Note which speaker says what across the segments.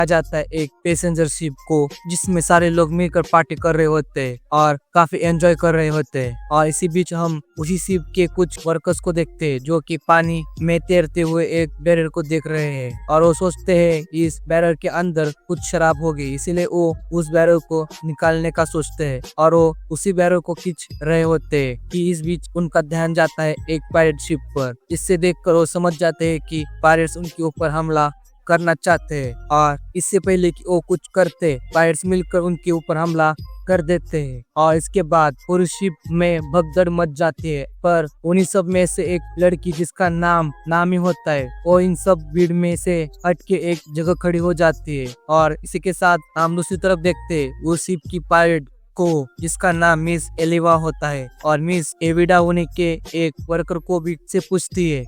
Speaker 1: आ जाता है एक पैसेंजर शिप को, जिसमें सारे लोग मिलकर पार्टी कर रहे होते हैं और काफी एंजॉय कर रहे होते हैं। और इसी बीच हम उसी शिप के कुछ वर्कर्स को देखते हैं जो कि पानी में तैरते हुए एक बैरल को देख रहे हैं और वो सोचते हैं इस बैरल के अंदर कुछ शराब होगी, इसीलिए वो उस बैरल को निकालने का सोचते हैं और वो उसी बैरल को खींच रहे होते हैं कि इस बीच उनका ध्यान जाता है एक पायरेट शिप पर। इससे देखकर वो समझ जाते हैं कि पायरेट्स उनके ऊपर हमला करना चाहते हैं और इससे पहले कि वो कुछ करते पायरेट्स मिलकर उनके ऊपर हमला कर देते हैं और इसके बाद पूरी शिप में भगदड़ मच जाती है। पर उन्हीं सब में से एक लड़की जिसका नाम नामी होता है वो इन सब भीड़ में से हट के एक जगह खड़ी हो जाती है और इसी के साथ हम दूसरी तरफ देखते हैं वो शिप की पायलट को जिसका नाम मिस एलिवा होता है और मिस एविडा होने के एक वर्कर को भी से पूछती है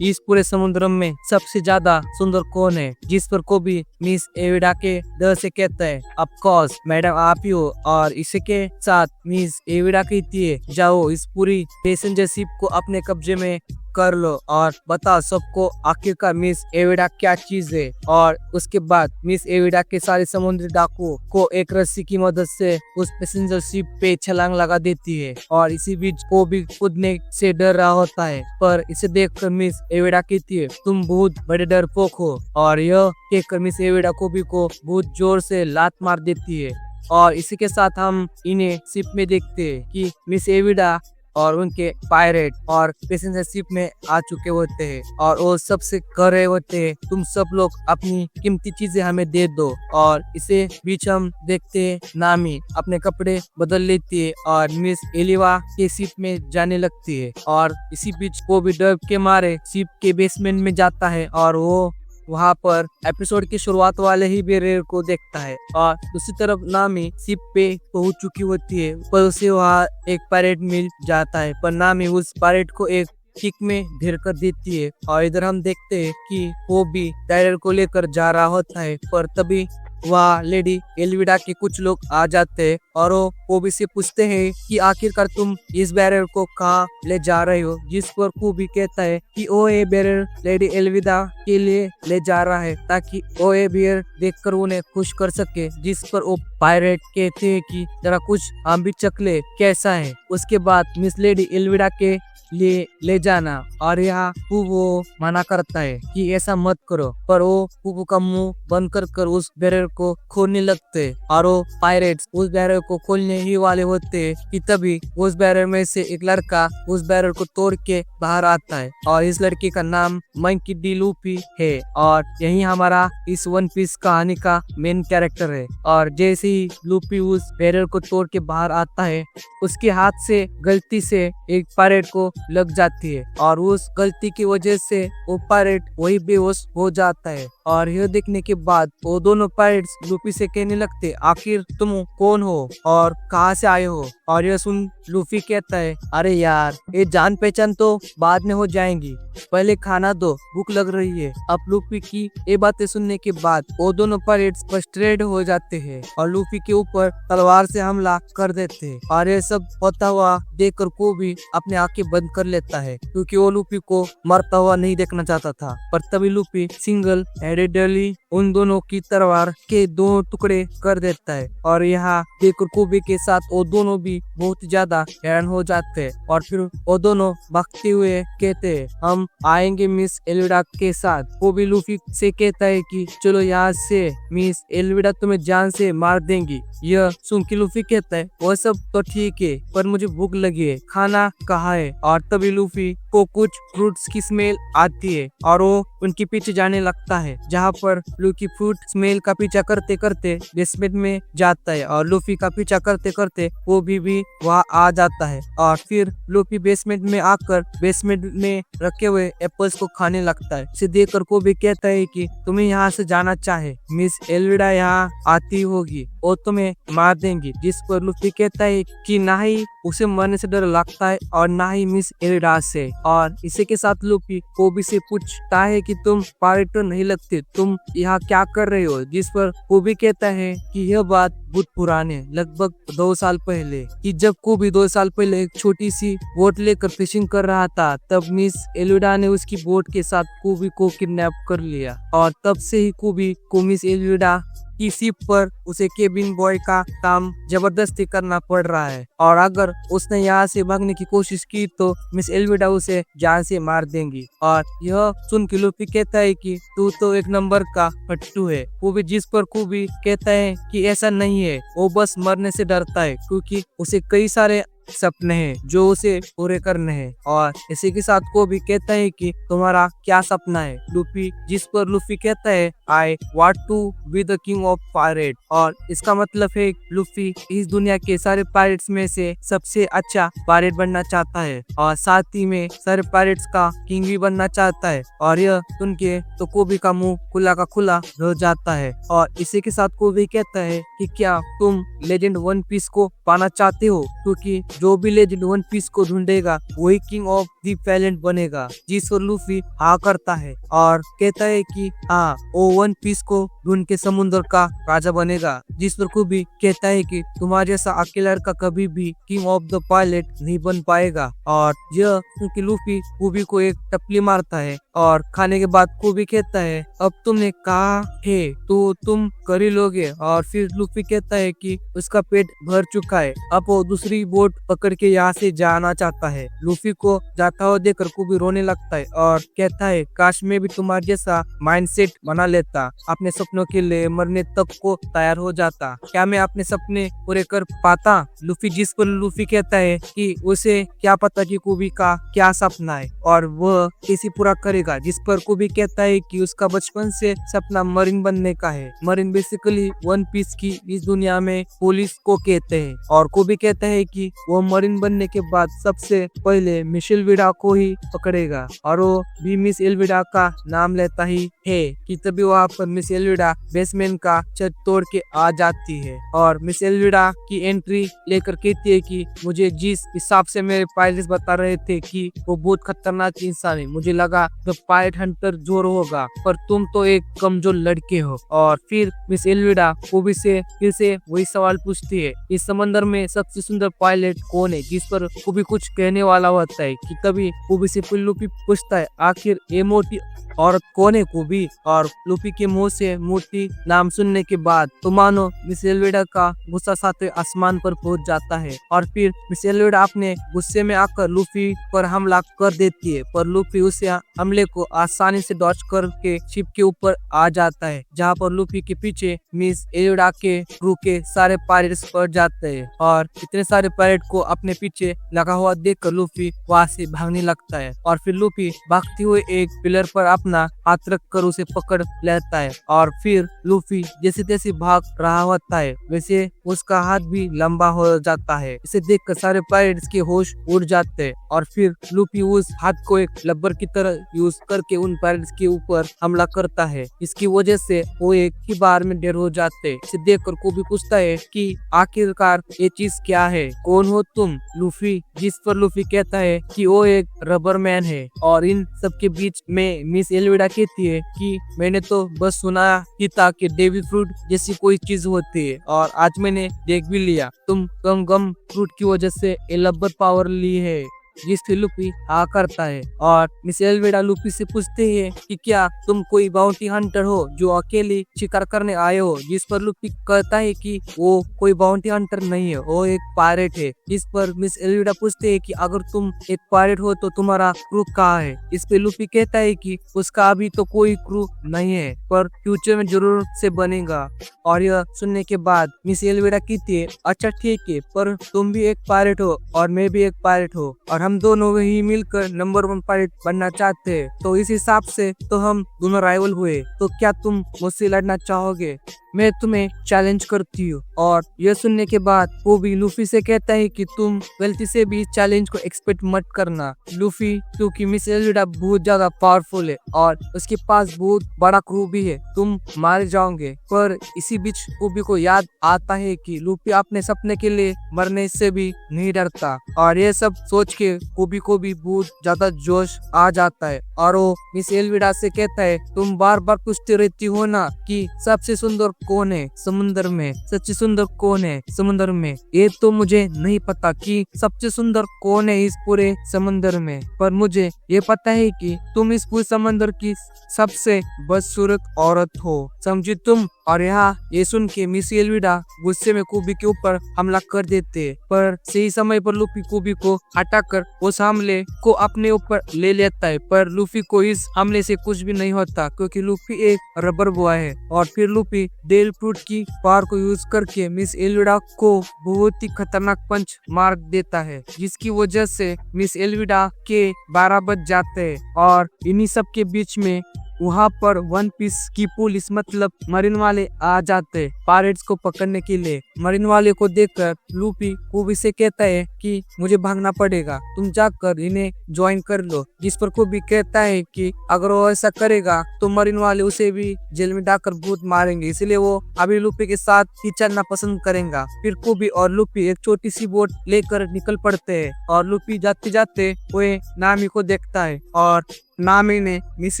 Speaker 1: इस पूरे समुद्र में सबसे ज्यादा सुंदर कौन है, जिस पर को भी मिस एविडा के डर से कहता है ऑफ कोर्स मैडम आप ही हो। और इसी के साथ मिस एविडा कहती है जाओ इस पूरी पैसेंजर शिप को अपने कब्जे में कर लो और बताओ सबको आखिरकार मिस एविडा क्या चीज है। और उसके बाद मिस एविडा के सारे समुद्री डाकुओं को एक रस्सी की मदद से उस पैसेंजर शिप पे छलांग लगा देती है और इसी बीच वो भी कूदने से डर रहा होता है। पर इसे देखकर मिस एविडा कहती है तुम बहुत बड़े डरपोक हो और यह कहकर मिस एविडा को भी को बहुत जोर से लात मार देती है। और इसी के साथ हम इन्हें शिप में देखते हैं कि मिस एविडा और उनके पायरेट और पैसेंजर शिप में आ चुके होते हैं और वो सबसे कह रहे होते हैं तुम सब लोग अपनी कीमती चीजें हमें दे दो। और इसे बीच हम देखते हैं नामी अपने कपड़े बदल लेती है और मिस एलिवा के शिप में जाने लगती है और इसी बीच वो भी डर के मारे शिप के बेसमेंट में जाता है और वो वहाँ पर एपिसोड की शुरुआत वाले ही बैरियर को देखता है। और दूसरी तरफ नामी शिप पे पहुंच चुकी होती है पर उसे वहाँ एक पायरेट मिल जाता है पर नामी उस पायरेट को एक किक में घेर कर देती है। और इधर हम देखते हैं कि वो भी टायरर को लेकर जा रहा होता है पर तभी वहाँ लेडी एल्विडा के कुछ लोग आ जाते हैं और वो भी से पूछते हैं कि आखिरकार तुम इस बैरल को कहाँ ले जा रहे हो, जिस पर को भी कहता है कि ओ ए बैरल लेडी एल्विडा के लिए ले जा रहा है ताकि ओ ए बियर देखकर उन्हें खुश कर सके। जिस पर वो पायरेट कहते हैं कि जरा कुछ हम भी चखले कैसा है। उसके बाद मिस लेडी एल्विडा के ले जाना और यहाँ वो मना करता है कि ऐसा मत करो पर वो पुपू का मुंह बंद कर उस बैरल को खोलने लगते और वो पायरेट्स उस बैरल को खोलने ही वाले होते कि तभी उस बैरल में से एक लड़का उस बैरल को तोड़ के बाहर आता है और इस लड़के का नाम मंकी डी लूफी है और यही हमारा इस वन पीस कहानी का मेन कैरेक्टर है। और जैसे ही लूफी उस बैरल को तोड़ के बाहर आता है उसके हाथ से गलती से एक पायरेट को लग जाती है और उस गलती की वजह से वो पायरेट वही बेहोश हो जाता है। और यह देखने के बाद वो दोनों पायरेट्स लूफी से कहने लगते आखिर तुम कौन हो और कहाँ से आए हो। और यह सुन लूफी कहता है अरे यार ये जान पहचान तो बाद में हो जाएंगी, पहले खाना दो भूख लग रही है। अब लूफी की ये बातें सुनने के बाद वो दोनों पायरेट्स फ्रस्ट्रेट हो जाते हैं और लूफी के ऊपर तलवार से हमला कर देते हैं। और ये सब होता हुआ देखकर को भी अपने आंखें बंद कर लेता है क्योंकि वो लूफी को मरता हुआ नहीं देखना चाहता था। पर तभी लूफी सिंगल हैंडेडली उन दोनों की तलवार के दो टुकड़े कर देता है और यहाँ देखकर कोबी के साथ वो दोनों भी बहुत ज्यादा हैरान हो जाते हैं। और फिर वो दोनों भागते हुए कहते हैं हम आएंगे मिस एल्विडा के साथ। वो भी लूफी से कहता है कि चलो यहाँ से मिस एल्विडा तुम्हें जान से मार देंगी। यह सुन के लूफी कहता है वो सब तो ठीक है पर मुझे भूख लगी है, खाना कहाँ है। और तभी लूफी को कुछ फ्रूट्स की स्मेल आती है और वो उनके पीछे जाने लगता है जहाँ पर लूफी फ्रूट स्मेल का पीछा करते करते बेसमेंट में जाता है और लूफी का पीछा करते करते वो भी वहाँ आ जाता है। और फिर लूफी बेसमेंट में आकर बेसमेंट में रखे हुए एप्पल्स को खाने लगता है। इसे देखकर को भी कहता है कि तुम्हें यहाँ से जाना चाहे, मिस एल्विडा यहाँ आती होगी। वो तुम्हें मार देंगी। जिस पर लूफी कहता है कि ना ही उसे मरने से डर लगता है और ना ही मिस एलिडा से। और इसी के साथ लूफी कोबी से पूछता है कि तुम पायरेट तो नहीं लगते, तुम यहाँ क्या कर रहे हो। जिस पर कोबी कहता है कि यह बात बहुत पुराने, लगभग 2 साल पहले, कि जब कोबी 2 साल पहले एक छोटी सी बोट लेकर फिशिंग कर रहा था, तब मिस एलिडा ने उसकी बोट के साथ कोबी को किडनैप कर लिया। और तब से ही कोबी को मिस एलिडा की शिप पर उसे केबिन बॉय का काम जबरदस्ती करना पड़ रहा है। और अगर उसने यहाँ से भागने की कोशिश की तो मिस एलिडा उसे जान से मार देंगी। और यह सुन के लूफी कहता है कि तू तो एक नंबर का फट्टू है कोबी। जिस पर कोबी कहता है कि ऐसा नहीं है, वो बस मरने से डरता है क्योंकि उसे कई सारे सपने हैं जो उसे पूरे करने हैं। और इसी के साथ कोबी कहता है कि तुम्हारा क्या सपना है लूफी। जिस पर लूफी कहता है I want to be the king of pirate. और इसका मतलब है लूफी इस दुनिया के सारे पायरेट्स में से सबसे अच्छा पायरेट बनना चाहता है और साथ ही में सारे पायरेट्स का किंग भी बनना चाहता है। और यह सुन के तो कोबी का मुंह खुला का खुला रह जाता है। और इसी के साथ कोबी कहता है कि क्या तुम लेजेंड वन पीस को पाना चाहते हो, क्योंकि जो भी लेजेंड वन पीस को ढूंढेगा वही किंग ऑफ दी पैलेंट बनेगा। जिस पर लूफी हाँ करता है और कहता है कि हाँ, वो वन पीस को ढूंढ के समुद्र का राजा बनेगा। जिस पर कोबी कहता है कि तुम्हारे जैसा अकेला लड़का कभी भी किंग ऑफ द पायलेट नहीं बन पाएगा। और यह क्योंकि लूफी कोबी को एक टपली मारता है और खाने के बाद कोबी कहता है अब तुमने कहा है तो तुम कर ही लोगे। और फिर लूफी कहता है कि उसका पेट भर चुका है, अब वो दूसरी बोट पकड़ के यहाँ से जाना चाहता है। लूफी को जाता हुआ देखकर कोबी रोने लगता है और कहता है काश मैं भी तुम्हारे जैसा माइंडसेट बना लेता, अपने सपनों के लिए मरने तक को तैयार हो जाता, क्या मैं अपने सपने पूरे कर पाता लूफी। जिस पर लूफी कहता है कि उसे क्या पता कि कोबी का क्या सपना है और वह कैसे पूरा करेगा। जिस पर कोबी कहता है कि उसका बचपन से सपना मरीन बनने का है। मरीन बेसिकली वन पीस की इस दुनिया में पुलिस को कहते हैं। और कोबी कहता है कि वो मरीन बनने के बाद सबसे पहले मिस एलिडा को ही पकड़ेगा और वो भी मिस एलिडा का नाम लेता ही है कि तभी वहाँ पर मिस एलिडा बेसमेंट का छत तोड़ के आ जाती है। और मिस एलिडा की एंट्री लेकर कहती है कि मुझे जिस हिसाब से मेरे पायलट्स बता रहे थे कि वो बहुत खतरनाक इंसान है, मुझे लगा द पायरेट हंटर जोर होगा, पर तुम तो एक कमजोर लड़के हो। और फिर मिस एलिडा कोबी से फिर से वही सवाल पूछती है, इस समंदर में सबसे सुंदर पायलट कौन है। जिस पर कोबी कुछ कहने वाला होता है कि तभी कोबी से लूफी पूछता है आखिर ये मोटी औरत कौन है कोबी। और लूफी के मुंह से मोटी नाम सुनने के बाद तो मानो मिस एलिडा का गुस्सा सातवें आसमान पर पहुंच जाता है। और फिर मिस एलिडा अपने गुस्से में आकर लूफी पर हमला कर देती है, पर लूफी उसे हमले को आसानी से डॉज करके शिप के ऊपर आ जाता है, जहां पर लूफी के पीछे मिस एलिडा के क्रू के सारे पायरेट्स पड़ जाते हैं। और इतने सारे पायरेट को अपने पीछे लगा हुआ देखकर लूफी वहां से भागने लगता है। और फिर लूफी भागते हुए एक पिलर पर अपना हाथ रख कर उसे पकड़ लेता है। और फिर लूफी जैसे तैसे भाग रहा होता है वैसे उसका हाथ भी लंबा हो जाता है। इसे देखकर सारे पायरेट्स के होश उड़ जाते हैं। और फिर लूफी उस हाथ को एक लब्बर की तरह यूज करके उन पायरेट्स के ऊपर हमला करता है। इसकी वजह से वो एक ही बार में ढेर हो जाते हैं। इसे देखकर कोबी पूछता है कि आखिरकार ये चीज क्या है, कौन हो तुम लूफी। जिस पर लूफी कहता है कि वो एक रबर मैन है। और इन सबके बीच में मिस एलिडा कहती है कि मैंने तो बस सुना ही था कि डेवी फ्रूट जैसी कोई चीज होती है और आज मैंने देख भी लिया, तुम गम फ्रूट की वजह से ये लब्बर पावर ली है। जिससे लूफी हाँ करता है। और मिस एलिडा लूफी से पूछते हैं कि क्या तुम कोई बाउंटी हंटर हो जो अकेले शिकार करने आए हो। जिस पर लूफी कहता है कि वो कोई बाउंटी हंटर नहीं है, वो एक पायरेट है। जिस पर मिस एलिडा पूछते हैं कि अगर तुम एक पायरेट हो तो तुम्हारा क्रू कहाँ है। इस पे लूफी कहता है कि उसका अभी तो कोई क्रू नहीं है, पर फ्यूचर में जरूर से बनेगा। और यह सुनने के बाद मिस एलिडा कहती है अच्छा ठीक है, पर तुम भी एक पायरेट हो और मैं भी एक पायरेट हो और हम दोनों ही मिलकर नंबर 1 पायरेट बनना चाहते हैं, तो इस हिसाब से तो हम दोनों राइवल हुए, तो क्या तुम मुझसे लड़ना चाहोगे। मैं तुम्हें चैलेंज करती हूँ। और यह सुनने के बाद कोबी लूफी से कहता है कि तुम गलती से भी इस चैलेंज को एक्सपेक्ट मत करना लूफी, क्योंकि मिस एल्विडा बहुत ज्यादा पावरफुल है और उसके पास बहुत बड़ा क्रू भी है, तुम मारे जाओगे। पर इसी बीच कोबी को याद आता है कि लूफी अपने सपने के लिए मरने से भी नहीं डरता और ये सब सोच के कोबी को भी बहुत ज्यादा जोश आ जाता है और वो मिस एल्विडा से कहता है तुम बार बार पूछते रहती हो ना कि सबसे सुंदर कौन है समुंदर में, सबसे सुंदर कौन है समुंदर में। ये तो मुझे नहीं पता कि सबसे सुंदर कौन है इस पूरे समंदर में, पर मुझे ये पता है कि तुम इस पूरे समंदर की सबसे बदसूरत औरत हो, समझी तुम। और यहाँ ये सुन के मिस एल्विडा गुस्से में कोबी के ऊपर हमला कर देते हैं, पर सही समय पर लूफी कोबी को हटाकर उस हमले को अपने ऊपर ले लेता है। पर लूफी को इस हमले से कुछ भी नहीं होता क्योंकि लूफी एक रबर बॉय है। और फिर लूफी डेल फ्रूट की पावर को यूज करके मिस एल्विडा को बहुत ही खतरनाक पंच मार देता है, जिसकी वजह से मिस एल्विडा के 12 बज जाते हैं। और इन्हीं सब के बीच में वहाँ पर वन पीस की पुलिस मतलब मरीन वाले आ जाते पायरेट्स को पकड़ने के लिए। मरीन वाले को देखकर लूफी कोबी से कहता है कि मुझे भागना पड़ेगा, तुम जाकर इन्हें ज्वाइन कर लो। जिस पर कोबी कहता है कि अगर वो ऐसा करेगा तो मरीन वाले उसे भी जेल में डालकर बहुत मारेंगे, इसलिए वो अभी लूफी के साथ ही चलना पसंद करेगा। फिर कोबी और लूफी एक छोटी सी बोट लेकर निकल पड़ते हैं और लूफी जाते जाते वो नामी को देखता है और नामी ने मिस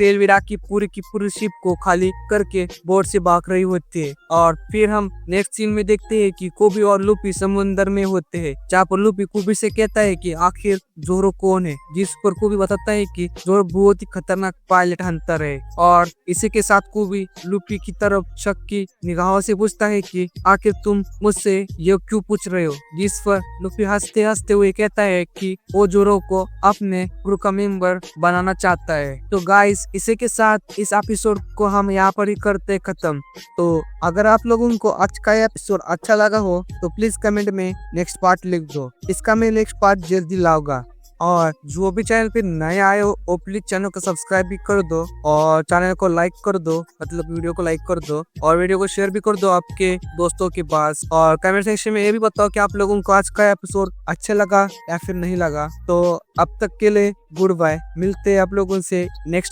Speaker 1: एल्विडा की पूरी शिप को खाली करके बोट से भाग रही होती है। और फिर हम नेक्स्ट सीन में देखते हैं कि कोबी और लूफी समुद्र में होते हैं, जहाँ पर लूफी कोबी से कहता है कि आखिर जोरो कौन है, जिस पर कोबी बताता है कि जोरो बहुत ही खतरनाक पायलट हंटर है। और इसी के साथ कोबी लूफी की तरफ शक की निगाहों से पूछता है कि आखिर तुम मुझसे ये क्यों पूछ रहे हो, जिस पर लूफी हंसते हंसते हुए कहता है कि वो जोरो को अपने क्रू का मेंबर बनाना चाहता है। तो गाइस इसी के साथ इस एपिसोड को हम यहाँ पर ही करते खत्म। तो अगर आप लोगों को आज का एपिसोड अच्छा लगा हो तो प्लीज कमेंट में नेक्स्ट पार्ट लिख दो, इसका मैं नेक्स्ट पार्ट जल्दी लाऊंगा। और जो भी चैनल पे नए आए हो वो प्लीज चैनल को सब्सक्राइब भी कर दो और चैनल को लाइक कर दो, मतलब वीडियो को लाइक कर दो और वीडियो को शेयर भी कर दो आपके दोस्तों के पास। और कमेंट सेक्शन में ये भी बताओ कि आप लोगों को आज का एपिसोड अच्छा लगा या फिर नहीं लगा। तो अब तक के लिए गुड बाय, मिलते हैं आप लोगों से नेक्स्ट